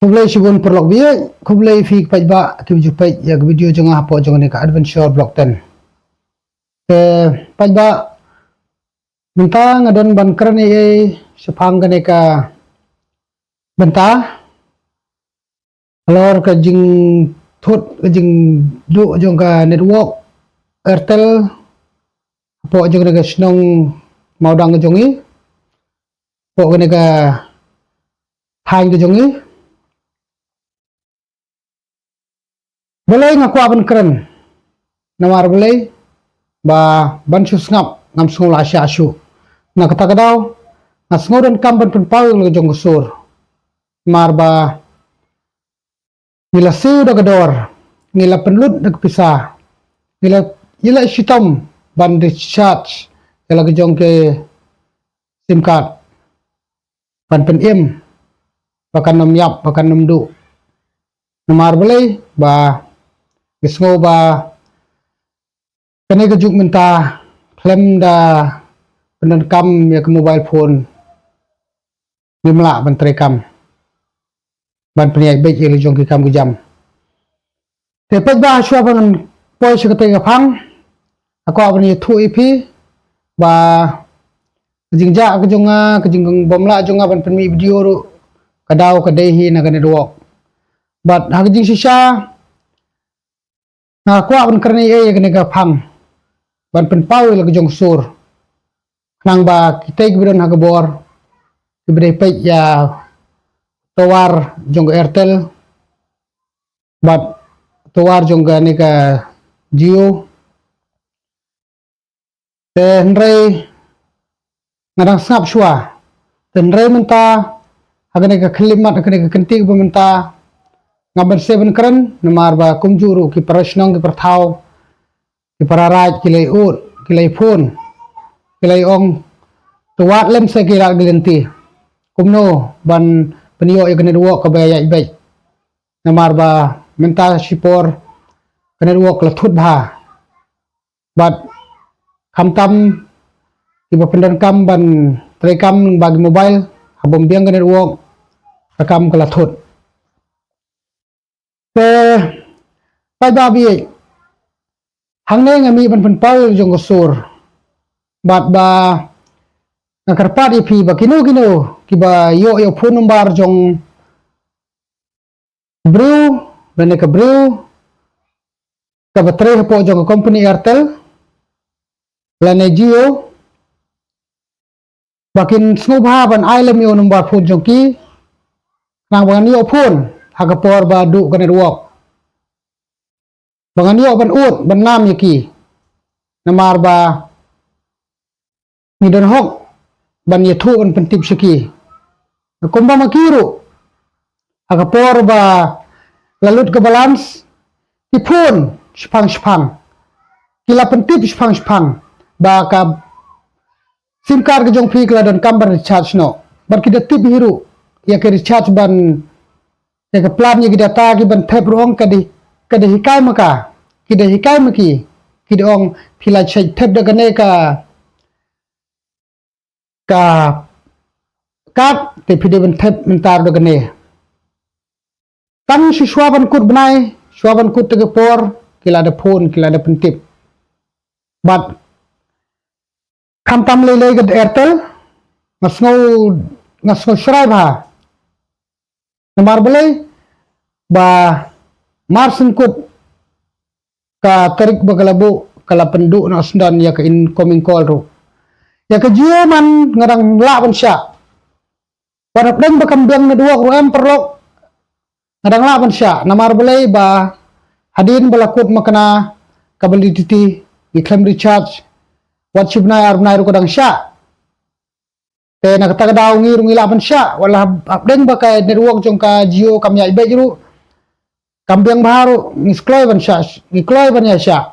Kublai shibun perlok biya kublai fi pajba tu jupai ya video jengah apa jeng ni ka adventure block 10 ke pajba bentang ngadon ban keren ye sepang gane ka bentah alor ka jing thut ka jing du jong ka network Airtel apa jeng ni ka snong maudang jongi po gane ka hai ka jongi boleh ngaku aban keren namar boleh ba ban susngap ngam sungul asya asu na kata kadau na sunguran kamban pun pau ng jong gusur mar ba nila siu da gador nila penlut da pisah nila shitom ban recharge nila jong ke sim card ban pen im bakan nom yap bakan nom du namar boleh ba gisngo ba kene gajuk minta klaim da penan kam ya ke mobile phone nimla ban terekam ban peniai baik ile jong ki kam gujam te pajba shwa ban poi sekate ga phang ako abani thu ipi ba jingja ka jonga ka jinggang bomla jonga ban penmi video ru kadau kadehi na gane duok but hagjing sisa na ko abon karni e gane ga phang ban pen pau la jong sur nang ba kitay gibron hagabor gibre pay ya tawar jong Airtel but tawar jong ni ka Jio tenre ngarang snap shwa tenre menta hagane ka khlimat hagane ka kentik ba menta ngaban 7 keren namar ba kumjuru ki parasnong ki perthau ki pararaj kilay ut kilay phone kilay ong tuwat lem sa kira gelenti kumno ban peniyo ya kene duok ka baya ibay namar ba menta sipor kene duok la thut ba bat kamtam iba pendan kam ban terekam bagi mobile habom biang kene duok rekam kala thut ke pai babi hangne ngami ban pen pau jong gosur bat ba ngakarpat ipi ba kino kiba yo phone number jong brew bane ka brew ka batre po jong company Airtel lane Jio bakin snubha ban ailem yo number phone jong ki nang bangan yo phone hagapor ba du kane ruok bangan yo ban ut ban nam yaki namar ba ngidon hok ban yathu ban pentip saki kumba makiru hagapor ba lalut ke balance ki phone spang kila pentip spang ba ka sim card ke jong phi kala don kam ban recharge no ban ki tip hiru ya ke recharge ban ya ke plan ya data ki ban thep rong kadi hikai maka kida hikai maki kida ong phila chai thep da gane ka kat te phide ban thep mentar da gane tan si shwaban kut banai shwaban kut te por kila da phone kila da pentip but kam tam le ga Airtel ngasngo shrai ba namar boleh ba marsin kut ka tarik bagalabu kala pendu na sendan ya ke incoming call ru ya ke Jio man ngarang la ban sya warap deng bakam biang na dua ru perlok ngarang la ban sya namar boleh ba hadin balakut makana kabel titi iklam recharge whatsapp na ru kadang sya te na kata daw ngi la ban sya wala abdeng bakai network jong ka Jio kam ya ibe juru kambiang baru ngiskloy ban ya sya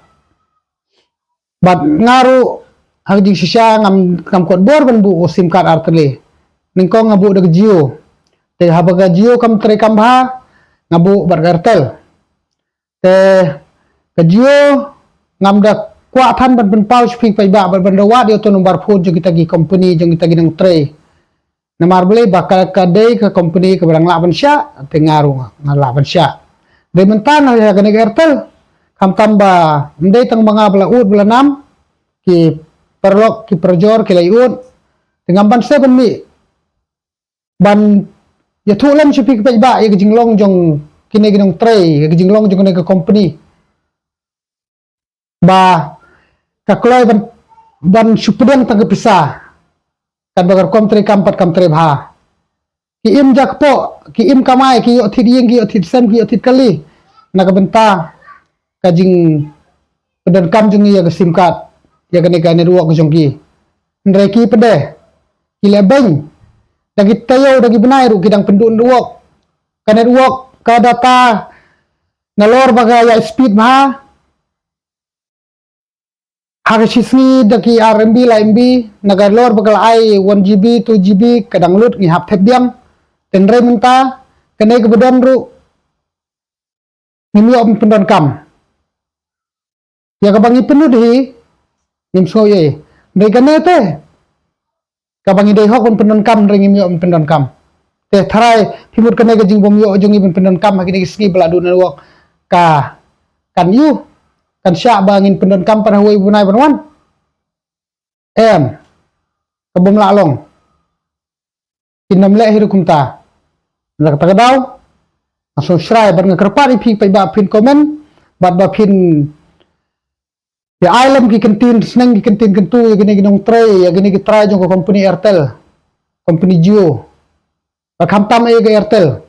bat ngaru hagdi sisa ngam kod bor ban bu sim card Airtel ningko ngabu dag Jio te habaga Jio kam terekam ba ngabu bar Airtel te ka Jio ngam da kwa than ban pau speak pai ba ban rawat yo to nomor phone jong kita gi company jong kita gi nang tre namar beli bakal kadai ke company ke barang laban sya tengaru ngalaban sya de mentan ya gane Airtel kam tamba ndai tang banga bela ud bela nam ki perlok ki perjor ki layud dengan ban 7 mi ban ya thulam chupi ke ba ya jinglong jong kini ginong tray ya jinglong jong ne ke company ba kakloi ban supudang tang pisah kan bagar kom tre kam pat kam tre bha ki im jakpo ki im kamai ki yo thid yeng ki yo thid sem ki yo thid kali na ka benta ka jing pedan kam jung ya sim card ya gane ruak jong ki ndre ki pede ki lebeng dagi tayo dagi benai ru kidang pendun ruak kane ruak ka data ngalor baga ya speed bha Harisisni daki RMB la MB nagar lor bakal ai 1 GB 2 GB kadang lut ngi hap biang tenre menta kene kebedan ru ngimi om pendon kam ya kabangi penuh di nim so ye dei kene te kabangi dei hok pendon kam ring ngimi om pendon kam te tharai pimut kene ke jing bom yo jongi pendon kam hakini ski beladu na ka kan yu kan sya bangin pendon kam pada huai bunai banwan kebom lalong kinam le hiru kumta nak tagadau aso shrai bar ngakrpa pi pai ba pin komen bat ba pin ya island ki kantin sneng ki kantin kentu ya gini ginong tray ya gini ki try jong company Airtel company Jio ba khamtam e ga Airtel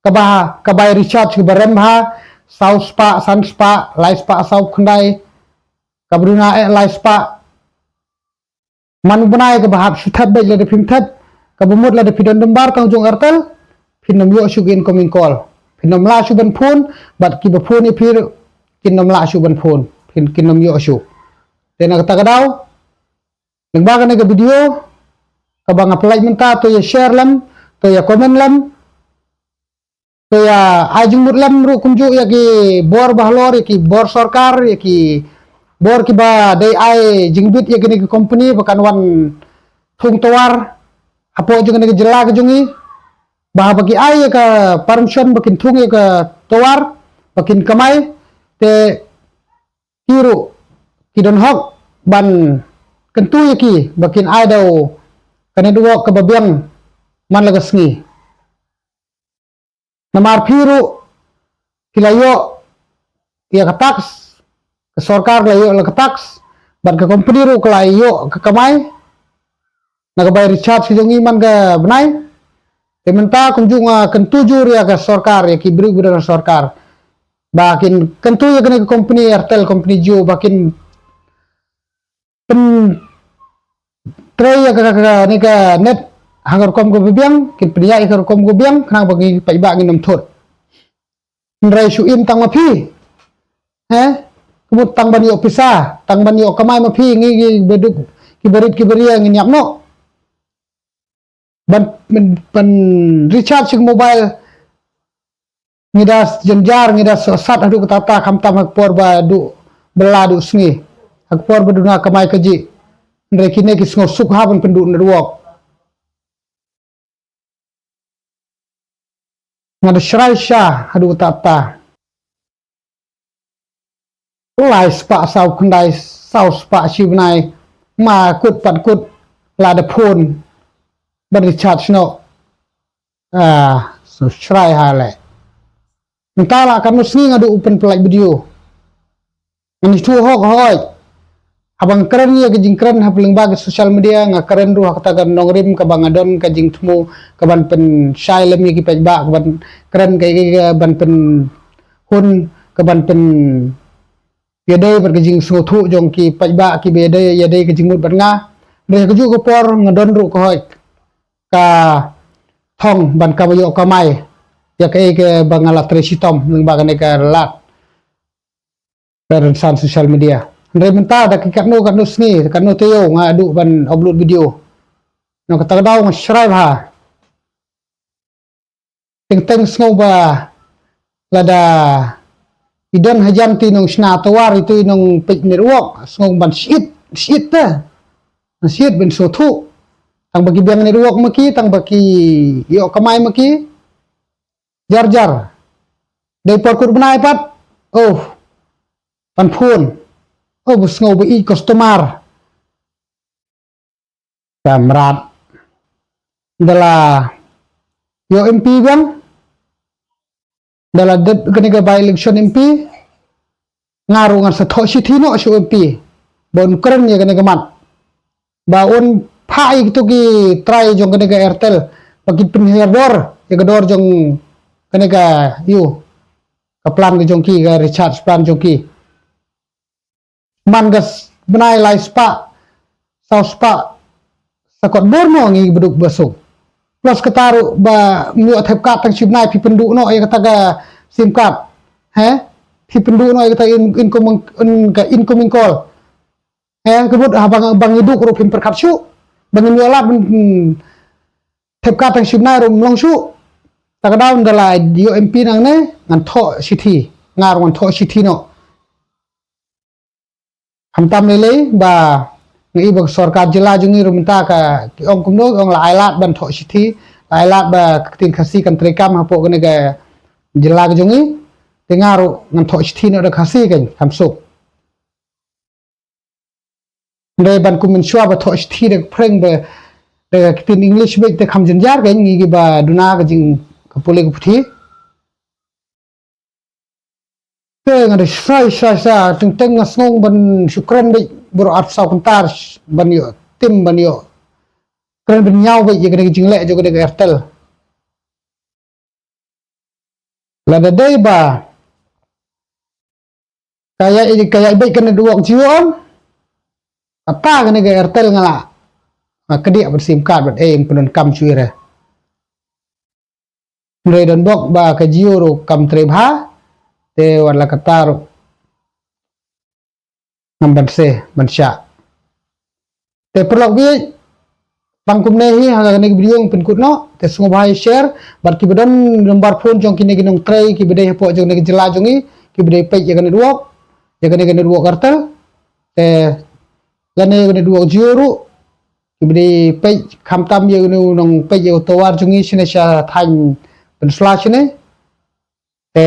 kabah recharge ki barem ha South Spa, Sun Spa, Live Spa, South Kundai, Kabruna Live Spa, Manu Benai ke bahap syutat baik lada film tat, kabumut lada pidon dembar kang jong Airtel, pinam yo syug incoming call, pinam la syuban phone, bat ki ba phone ni pir kinam la syuban phone, kinam yo syug. Tena kata kadau, nagbaga na video, kabang apply menta to ya share lam, to ya comment lam, to ya ajung mut lam ru kumju ya ki bor bahlor ya ki bor sarkar ya ki bor ki ba dai ai jingbit ya gini ke company bakan wan thung tawar apo jung ne jela ke jungi bah bagi ai ya ka permission bakin thung ya ka tawar bakin kamai te kiru kidon hok ban kentu ya ki bakin ai dau kana duo ka babiang man lagasngi namar piru kilayo ya kataks ke sarkar layo la kataks ban ke company ru kelayo ke kamai naga bay recharge jongi man ga benai tementa kunjunga kentujur ya ke sarkar ya ki beri budana sarkar bakin kentu ya ke company Airtel company Jio bakin pen tray ya ke net hangar kom go biang kin priya ikar kom go biang khang bagi pai ba nginam thot nrai su im tang ma phi kumut tang bani opisa tang bani okamai ma phi ngi beduk ki beria ngi nyap no ban recharge mobile ngidas jenjar ngidas sat adu kata kam tam hak por ba du beladu sngi hak por beduna kamai kaji nrai kine ki sngo suk haban pendu nruok ngada shrai sha hadu tata lai spa sau kundai sau spa shibnai ma kut pat kut la de phone ban recharge no so shrai hale mentala kan musni ngadu open play video ngani tu hok hoi abang keren ya ke jing keren hapling bag social media nga keren ru hak tagan nongrim ka bangadon ka jing tmu ka ban pen shai lem ki paj ba ka ban keren ka ban pen hun ka ban pen yadai ber ka jing so thu jong ki paj ba ki yadai ka jing mut ban nga re ka ju ko por ngadon ru ko hoi ka thong ban ka bayo ka mai ya ke bangala tresitom ng bagane ka lat per san social media Andre menta da kikakno kan sni kan teo nga adu ban upload video no kata daw nga shrive ha teng sngo ba lada idan hajanti nung sna tawar itu nung pek network sngo ban shit ta shit ben so thu tang bagi biang ni ruok maki tang bagi yo kamai maki jar dei por kur benai pat oh pan phun oh bus ngau bi customer kamrat dala yo MP bang dala det gani ga by election MP ngaru ngar sa tho si thino su MP bon keren ya gani ga mat ba on phai tu ki try jong gani ga Airtel bagi penhiar dor ya ga dor jong gani ga yu ka plan ga jong ki ga recharge plan jong ki man gas benai lai spa sau spa sakot bor mo ngi beduk besuk plus ketaru ba mu thep kat tang chipnai pi pendu no ai kata ga sim card pi pendu no ai kata incoming call kebut bang iduk ro pim perkat su bang mi olat thep kat tang chipnai ro long su tak daun dalai dio MP nang ne ngan tho city ngar ngan tho city no hamtam lele ba ngi bang sarkar jila jungi ro minta ka ong kumno ong la ailat ban tho city ailat ba tin khasi kan trekam hapo gane ga jila jungi tengaru ngan tho city no da khasi kan hamsuk le ban kumin shwa ba tho city de preng ba de tin english be te kham jin jar ga ngi ba duna ga jing ka pole ku phi te ngade sai teng ngasngong ban shukran be bro at sau kantar ban yo tim ban yo keren ben nyau be ye gane jing le jo gane Airtel la da dei ba kaya be kan duok jion apa gane ga Airtel ngala kedi ber sim card bet penon kam cuire mulai dan bok ba ka jio ro kam trebha te wala katar namban se bansya te perlok bi pangkum nehi haga ne video pen kutno te sungo bhai share bar ki bedon nomor phone jong kine ginong tray ki bedai hapo jong ne jela jongi ki bedai pe ya gane duok Airtel te gane duok jio ro kibri pe khamtam ye nu nong pe ye towar jungi sine sha than pen slash ne te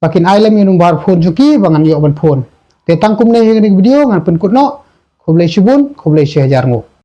pakin ailem ye numbar phone juki bangan yo ban phone te tangkum ne he video ngan pen kutno khoblei shibun khoblei 1000 ngo